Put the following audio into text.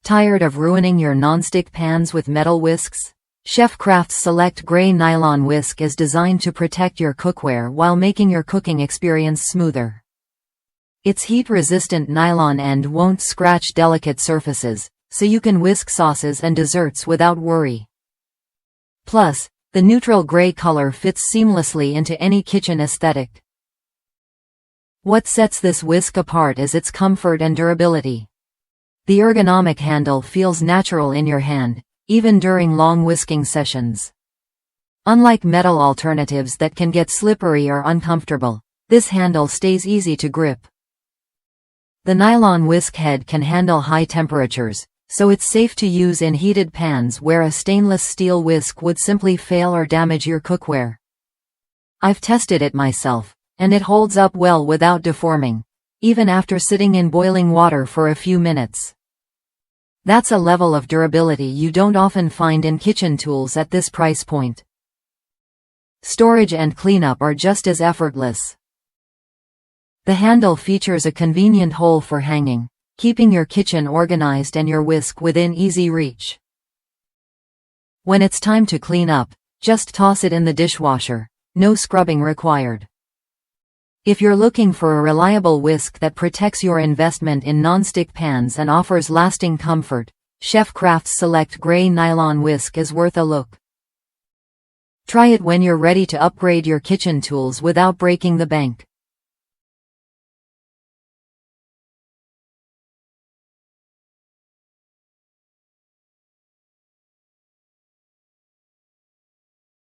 Tired of ruining your nonstick pans with metal whisks? Chefcraft's Select Gray Nylon Whisk is designed to protect your cookware while making your cooking experience smoother. Its heat-resistant nylon end won't scratch delicate surfaces, so you can whisk sauces and desserts without worry. Plus, the neutral gray color fits seamlessly into any kitchen aesthetic. What sets this whisk apart is its comfort and durability. The ergonomic handle feels natural in your hand, even during long whisking sessions. Unlike metal alternatives that can get slippery or uncomfortable, this handle stays easy to grip. The nylon whisk head can handle high temperatures, so it's safe to use in heated pans where a stainless steel whisk would simply fail or damage your cookware. I've tested it myself, and it holds up well without deforming, even after sitting in boiling water for a few minutes. That's a level of durability you don't often find in kitchen tools at this price point. Storage and cleanup are just as effortless. The handle features a convenient hole for hanging, keeping your kitchen organized and your whisk within easy reach. When it's time to clean up, just toss it in the dishwasher, no scrubbing required. If you're looking for a reliable whisk that protects your investment in nonstick pans and offers lasting comfort, Chefcraft's Select Gray Nylon Whisk is worth a look. Try it when you're ready to upgrade your kitchen tools without breaking the bank.